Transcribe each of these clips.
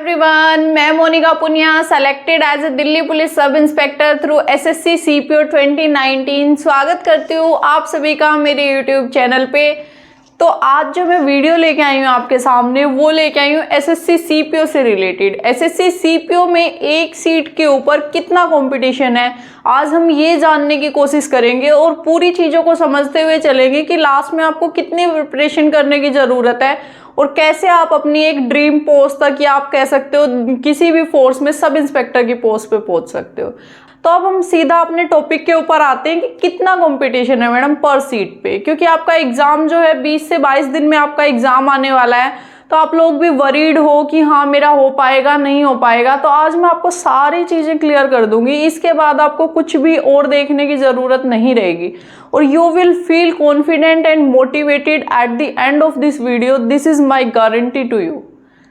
Everyone, मैं Monika Punia selected as a Delhi police sub inspector through SSC CPO 2019। स्वागत करती हूँ आप सभी का मेरे यूट्यूब चैनल पे। तो आज जो मैं वीडियो लेके आई हूँ आपके सामने वो लेके आई हूँ एसएससी सीपीओ से रिलेटेड। एसएससी सीपीओ में एक सीट के ऊपर कितना कंपटीशन है, आज हम ये जानने की कोशिश करेंगे और पूरी चीज़ों को समझते हुए चलेंगे कि लास्ट में आपको कितनी प्रिपरेशन करने की ज़रूरत है और कैसे आप अपनी एक ड्रीम पोस्ट तक या आप कह सकते हो किसी भी फोर्स में सब इंस्पेक्टर की पोस्ट पे पहुंच सकते हो। तो अब हम सीधा अपने टॉपिक के ऊपर आते हैं कि कितना कंपटीशन है मैडम पर सीट पे, क्योंकि आपका एग्जाम जो है 20 से 22 दिन में आपका एग्जाम आने वाला है। तो आप लोग भी वरीड हो कि हाँ मेरा हो पाएगा नहीं हो पाएगा। तो आज मैं आपको सारी चीज़ें क्लियर कर दूंगी, इसके बाद आपको कुछ भी और देखने की ज़रूरत नहीं रहेगी और you will feel confident and motivated at the end of this video. This is my guarantee to you.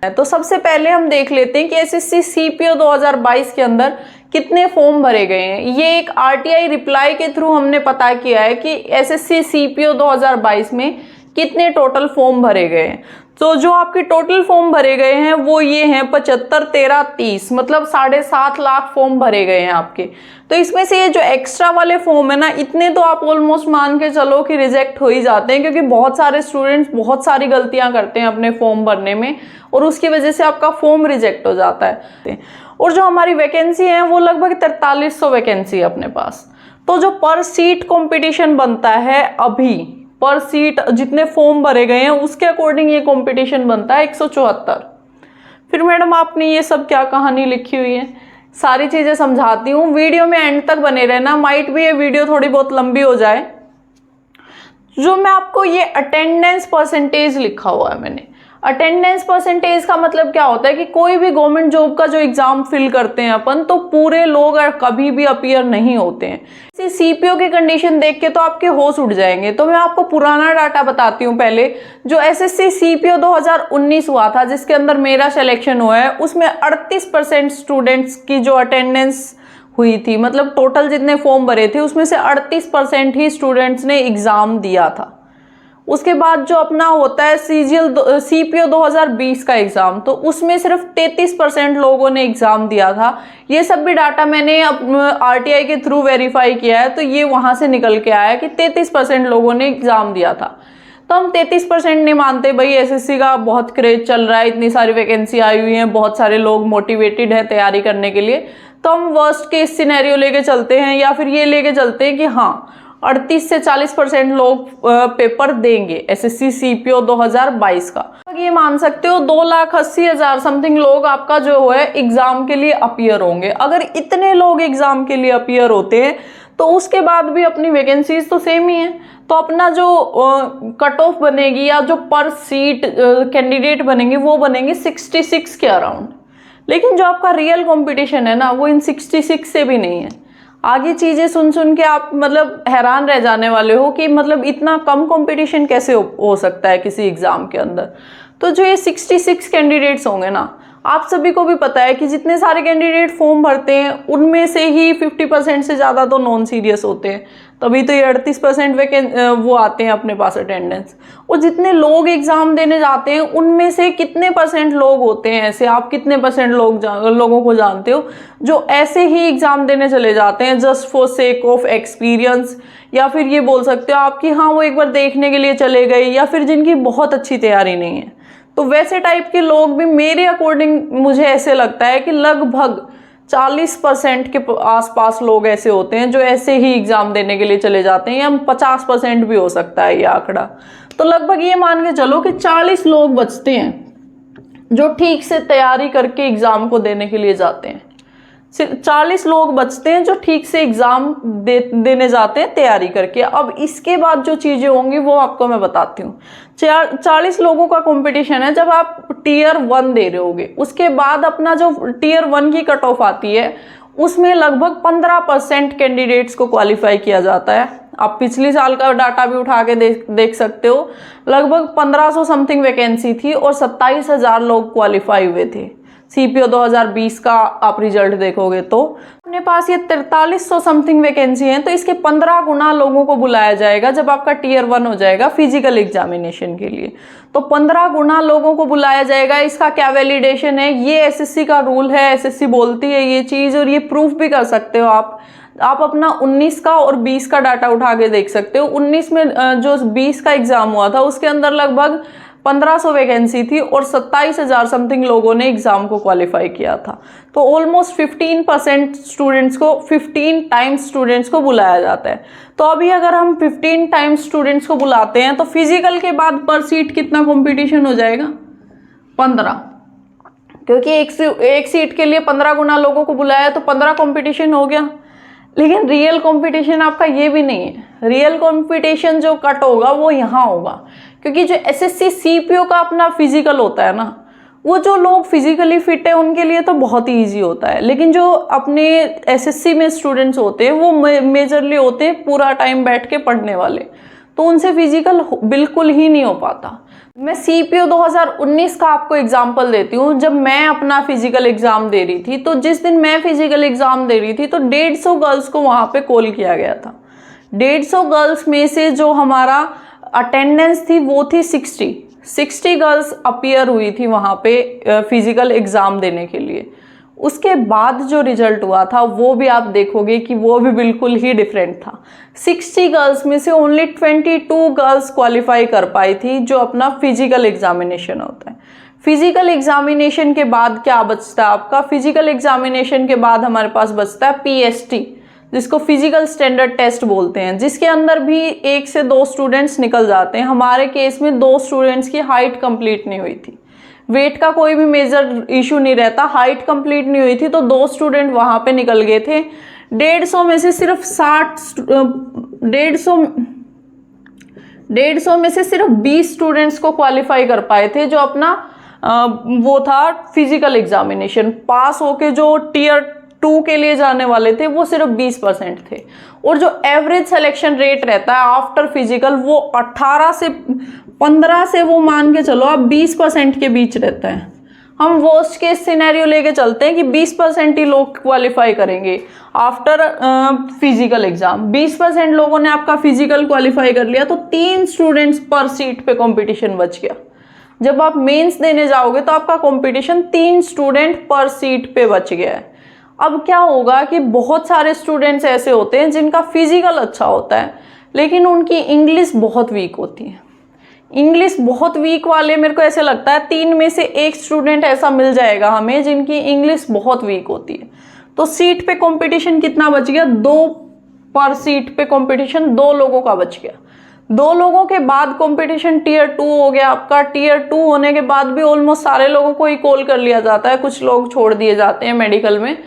तो सबसे पहले हम देख लेते हैं कि एसएससी सीपीओ 2022 के अंदर कितने फॉर्म भरे गए हैं। ये एक आरटीआई रिप्लाई के थ्रू हमने पता किया है कि एसएससी सीपीओ 2022 में कितने टोटल फॉर्म भरे गए हैं। तो जो आपके टोटल फॉर्म भरे गए हैं वो ये हैं 75, 13, 30, मतलब 7.5 लाख फॉर्म भरे गए हैं आपके। तो इसमें से ये जो एक्स्ट्रा वाले फॉर्म है ना, इतने तो आप ऑलमोस्ट मान के चलो कि रिजेक्ट हो ही जाते हैं, क्योंकि बहुत सारे स्टूडेंट्स बहुत सारी गलतियां करते हैं अपने फॉर्म भरने में और उसकी वजह से आपका फॉर्म रिजेक्ट हो जाता है। और जो हमारी वैकेंसी है वो लगभग 4300 वैकेंसी है अपने पास। तो जो पर सीट कॉम्पिटिशन बनता है अभी, पर सीट जितने फॉर्म भरे गए हैं उसके अकॉर्डिंग ये कंपटीशन बनता है 174। फिर मैडम आपने ये सब क्या कहानी लिखी हुई है, सारी चीज़ें समझाती हूँ, वीडियो में एंड तक बने रहना। माइट भी ये वीडियो थोड़ी बहुत लंबी हो जाए। जो मैं आपको ये अटेंडेंस परसेंटेज लिखा हुआ है मैंने, अटेंडेंस परसेंटेज का मतलब क्या होता है कि कोई भी गवर्नमेंट जॉब का जो एग्जाम फिल करते हैं अपन, तो पूरे लोग कभी भी अपीयर नहीं होते हैं। इसी सीपीओ की कंडीशन देख के तो आपके होश उड़ जाएंगे। तो मैं आपको पुराना डाटा बताती हूँ पहले। जो एसएससी सीपीओ 2019 हुआ था जिसके अंदर मेरा सिलेक्शन हुआ है, उसमें 38% स्टूडेंट्स की जो अटेंडेंस हुई थी, मतलब टोटल जितने फॉर्म भरे थे उसमें से 38% ही स्टूडेंट्स ने एग्जाम दिया था। उसके बाद जो अपना होता है सीपीओ 2020 का एग्ज़ाम, तो उसमें सिर्फ 33% लोगों ने एग्ज़ाम दिया था। ये सब भी डाटा मैंने आरटीआई के थ्रू वेरीफाई किया है, तो ये वहाँ से निकल के आया कि 33% लोगों ने एग्ज़ाम दिया था। तो हम 33% नहीं मानते भाई, एसएससी का बहुत क्रेज चल रहा है, इतनी सारी वैकेंसी आई हुई हैं, बहुत सारे लोग मोटिवेटेड हैं तैयारी करने के लिए। तो हम वर्स्ट केस सिनेरियो लेके चलते हैं, या फिर ये लेके चलते हैं कि हाँ 38 से 40% लोग पेपर देंगे एसएससी सीपीओ 2022 का। ये मान सकते हो 2,80,000 समथिंग लोग आपका जो है एग्जाम के लिए अपीयर होंगे। अगर इतने लोग एग्जाम के लिए अपीयर होते हैं तो उसके बाद भी अपनी वैकेंसीज तो सेम ही है। तो अपना जो कट ऑफ बनेगी या जो पर सीट कैंडिडेट बनेंगे वो बनेंगे 66 के अराउंड। लेकिन जो आपका रियल कंपटीशन है ना, वो इन 66 से भी नहीं है। आगे चीज़ें सुन सुन के आप मतलब हैरान रह जाने वाले हो कि मतलब इतना कम कंपटीशन कैसे हो सकता है किसी एग्ज़ाम के अंदर। तो जो ये 66 कैंडिडेट्स होंगे ना, आप सभी को भी पता है कि जितने सारे कैंडिडेट फॉर्म भरते हैं उनमें से ही 50% से ज़्यादा तो नॉन सीरियस होते हैं, तभी तो ये 38% वो आते हैं अपने पास अटेंडेंस। और जितने लोग एग्ज़ाम देने जाते हैं उनमें से कितने परसेंट लोग होते हैं ऐसे, आप कितने परसेंट लोगों को जानते हो जो ऐसे ही एग्ज़ाम देने चले जाते हैं just for sake of experience, या फिर ये बोल सकते हो आप कि हाँ वो एक बार देखने के लिए चले गए, या फिर जिनकी बहुत अच्छी तैयारी नहीं है। तो वैसे टाइप के लोग भी मेरे अकॉर्डिंग मुझे ऐसे लगता है कि लगभग 40% के आसपास लोग ऐसे होते हैं जो ऐसे ही एग्ज़ाम देने के लिए चले जाते हैं, या 50% भी हो सकता है ये आंकड़ा। तो लगभग ये मान के चलो कि 40 लोग बचते हैं जो ठीक से तैयारी करके एग्ज़ाम को देने के लिए जाते हैं। 40 लोग बचते हैं जो ठीक से एग्ज़ाम देने जाते हैं तैयारी करके। अब इसके बाद जो चीज़ें होंगी वो आपको मैं बताती हूँ। 40 लोगों का कंपटीशन है जब आप टियर 1 दे रहे होगे। उसके बाद अपना जो टियर 1 की कट ऑफ आती है उसमें लगभग 15% कैंडिडेट्स को क्वालिफाई किया जाता है। आप पिछले साल का डाटा भी उठा के देख सकते हो। लगभग 1500 समथिंग वैकेंसी थी और 27,000 लोग क्वालिफाई हुए थे। सीपीओ 2020 का आप रिजल्ट देखोगे तो अपने पास ये 4300 समथिंग वैकेंसी है, तो इसके 15 गुना लोगों को बुलाया जाएगा जब आपका टियर 1 हो जाएगा फिजिकल एग्जामिनेशन के लिए। तो 15 गुना लोगों को बुलाया जाएगा। इसका क्या वैलिडेशन है, ये एसएससी का रूल है, एसएससी बोलती है ये चीज़, और ये प्रूफ भी कर सकते हो आप अपना 19 का और 20 का डाटा उठा के देख सकते हो। 19 में जो 20 का एग्जाम हुआ था उसके अंदर लगभग 1500 वैकेंसी थी और 27,000 समथिंग लोगों ने एग्जाम को क्वालिफाई किया था। तो ऑलमोस्ट 15% स्टूडेंट्स को 15 टाइम्स स्टूडेंट्स को बुलाया जाता है। तो अभी अगर हम 15 टाइम्स स्टूडेंट्स को बुलाते हैं तो फिजिकल के बाद पर सीट कितना कंपटीशन हो जाएगा, 15, क्योंकि एक सीट के लिए 15 गुना लोगों को बुलाया तो 15 कंपटीशन हो गया। लेकिन रियल कंपटीशन आपका ये भी नहीं है। रियल कंपटीशन जो कट होगा वो यहाँ होगा, क्योंकि जो एसएससी सीपीओ का अपना फिजिकल होता है ना, वो जो लोग फिजिकली फिट है उनके लिए तो बहुत ही ईजी होता है। लेकिन जो अपने एसएससी में स्टूडेंट्स होते हैं वो मेजरली होते हैं पूरा टाइम बैठ के पढ़ने वाले, तो उनसे फिजिकल बिल्कुल ही नहीं हो पाता। मैं सीपीओ 2019 का आपको एग्जाम्पल देती हूँ। जब मैं अपना फिजिकल एग्जाम दे रही थी, तो जिस दिन मैं फिजिकल एग्जाम दे रही थी तो 150 गर्ल्स को वहाँ पे कॉल किया गया था। 150 गर्ल्स में से जो हमारा अटेंडेंस थी वो थी 60 गर्ल्स अपीयर हुई थी वहाँ पे फिजिकल एग्जाम देने के लिए। उसके बाद जो रिजल्ट हुआ था वो भी आप देखोगे कि वो भी बिल्कुल ही डिफरेंट था। 60 गर्ल्स में से ओनली 22 गर्ल्स क्वालिफाई कर पाई थी, जो अपना फिजिकल एग्जामिनेशन होता है। फिजिकल एग्जामिनेशन के बाद क्या बचता है आपका, फिजिकल एग्जामिनेशन के बाद हमारे पास बचता है पीएसटी, जिसको फिजिकल स्टैंडर्ड टेस्ट बोलते हैं, जिसके अंदर भी 1 से 2 स्टूडेंट्स निकल जाते हैं। हमारे केस में 2 स्टूडेंट्स की हाइट कंप्लीट नहीं हुई थी, वेट का कोई भी मेजर इशू नहीं रहता, हाइट कंप्लीट नहीं हुई थी, तो 2 स्टूडेंट वहां पे निकल गए थे। 150 में से सिर्फ 150 में से सिर्फ 20 स्टूडेंट्स को क्वालिफाई कर पाए थे, जो अपना वो था फिजिकल एग्जामिनेशन पास होके जो टियर 2 के लिए जाने वाले थे वो सिर्फ 20% थे। और जो एवरेज सिलेक्शन रेट रहता है आफ्टर फिजिकल वो 15 से वो मान के चलो आप 20% के बीच रहता है। हम वर्स्ट केस सिनेरियो लेके चलते हैं कि 20% ही लोग क्वालिफाई करेंगे आफ्टर फिजिकल एग्जाम। 20% लोगों ने आपका फिजिकल क्वालिफाई कर लिया तो 3 स्टूडेंट्स पर सीट पे कंपटीशन बच गया। जब आप मेंस देने जाओगे तो आपका कंपटीशन 3 स्टूडेंट पर सीट पे बच गया है। अब क्या होगा कि बहुत सारे स्टूडेंट्स ऐसे होते हैं जिनका फिजिकल अच्छा होता है लेकिन उनकी इंग्लिश बहुत वीक होती है। इंग्लिश बहुत वीक वाले मेरे को ऐसे लगता है 3 में से 1 स्टूडेंट ऐसा मिल जाएगा हमें जिनकी इंग्लिश बहुत वीक होती है। तो सीट पे कंपटीशन कितना बच गया, 2 पर सीट पे कंपटीशन 2 लोगों का बच गया। 2 लोगों के बाद कंपटीशन टियर 2 हो गया आपका। टियर 2 होने के बाद भी ऑलमोस्ट सारे लोगों को ही कॉल कर लिया जाता है, कुछ लोग छोड़ दिए जाते हैं मेडिकल में।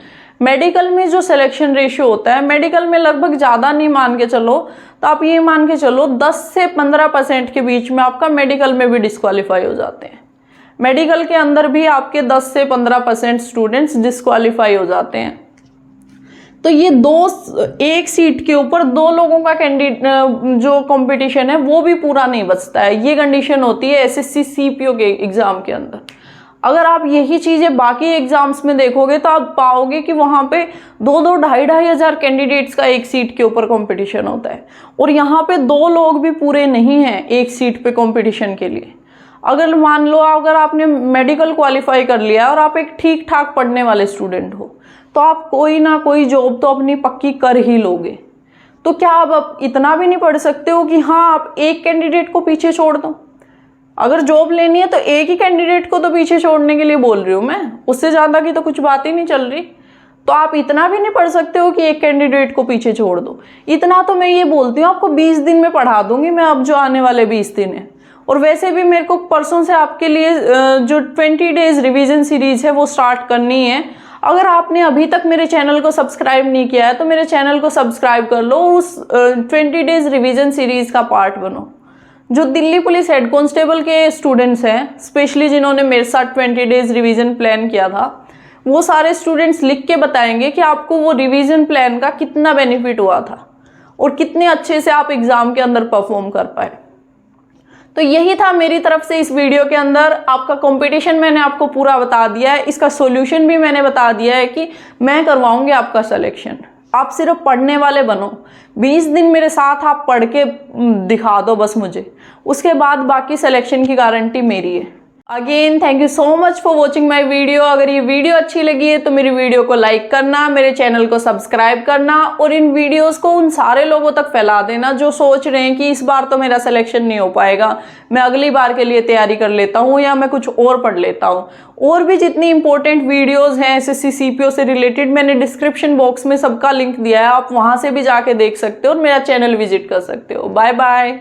मेडिकल में जो सिलेक्शन रेशियो होता है, मेडिकल में लगभग ज़्यादा नहीं मान के चलो तो आप ये मान के चलो 10 से 15% के बीच में आपका मेडिकल में भी डिस्क्वालीफाई हो जाते हैं। मेडिकल के अंदर भी आपके 10 से 15% स्टूडेंट्स डिस्क्वालीफाई हो जाते हैं। तो ये 1 सीट के ऊपर 2 लोगों का जो कंपटीशन है वो भी पूरा नहीं बचता है। ये कंडीशन होती है एसएससी सीपीओ के एग्जाम के अंदर। अगर आप यही चीज़ें बाकी एग्जाम्स में देखोगे तो आप पाओगे कि वहाँ पे 2-2, 2,500 हजार कैंडिडेट्स का 1 सीट के ऊपर कंपटीशन होता है और यहाँ पे 2 लोग भी पूरे नहीं हैं 1 सीट पे कंपटीशन के लिए। अगर मान लो अगर आपने मेडिकल क्वालिफाई कर लिया और आप एक ठीक ठाक पढ़ने वाले स्टूडेंट हो तो आप कोई ना कोई जॉब तो अपनी पक्की कर ही लोगे। तो क्या आप इतना भी नहीं पढ़ सकते हो कि हाँ आप एक कैंडिडेट को पीछे छोड़ दो? अगर जॉब लेनी है तो एक ही कैंडिडेट को तो पीछे छोड़ने के लिए बोल रही हूँ मैं, उससे ज़्यादा की तो कुछ बात ही नहीं चल रही। तो आप इतना भी नहीं पढ़ सकते हो कि एक कैंडिडेट को पीछे छोड़ दो। इतना तो मैं ये बोलती हूँ आपको 20 दिन में पढ़ा दूंगी मैं, अब जो आने वाले 20 दिन है। और वैसे भी मेरे को परसों से आपके लिए जो 20 डेज रिवीजन सीरीज है वो स्टार्ट करनी है। अगर आपने अभी तक मेरे चैनल को सब्सक्राइब नहीं किया है तो मेरे चैनल को सब्सक्राइब कर लो, उस 20 डेज रिवीजन सीरीज का पार्ट बनो। जो दिल्ली पुलिस हेड कांस्टेबल के स्टूडेंट्स हैं, स्पेशली जिन्होंने मेरे साथ 20 डेज रिवीजन प्लान किया था, वो सारे स्टूडेंट्स लिख के बताएंगे कि आपको वो रिवीजन प्लान का कितना बेनिफिट हुआ था और कितने अच्छे से आप एग्जाम के अंदर परफॉर्म कर पाए। तो यही था मेरी तरफ से इस वीडियो के अंदर। आपका कंपटीशन मैंने आपको पूरा बता दिया है, इसका सॉल्यूशन भी मैंने बता दिया है कि मैं करवाऊंगी आपका सिलेक्शन। आप सिर्फ पढ़ने वाले बनो, 20 दिन मेरे साथ आप पढ़ के दिखा दो बस मुझे, उसके बाद बाकी सिलेक्शन की गारंटी मेरी है। Again thank you so much for watching my video. अगर ये वीडियो अच्छी लगी है तो मेरी वीडियो को लाइक करना, मेरे चैनल को सब्सक्राइब करना और इन वीडियोस को उन सारे लोगों तक फैला देना जो सोच रहे हैं कि इस बार तो मेरा सिलेक्शन नहीं हो पाएगा, मैं अगली बार के लिए तैयारी कर लेता हूँ या मैं कुछ और पढ़ लेता हूँ। और भी जितनी इंपॉर्टेंट वीडियोज़ हैं SSC CPO से रिलेटेड, मैंने डिस्क्रिप्शन बॉक्स में सबका लिंक दिया है, आप वहाँ से भी जाके देख सकते हो और मेरा चैनल विजिट कर सकते हो। Bye bye.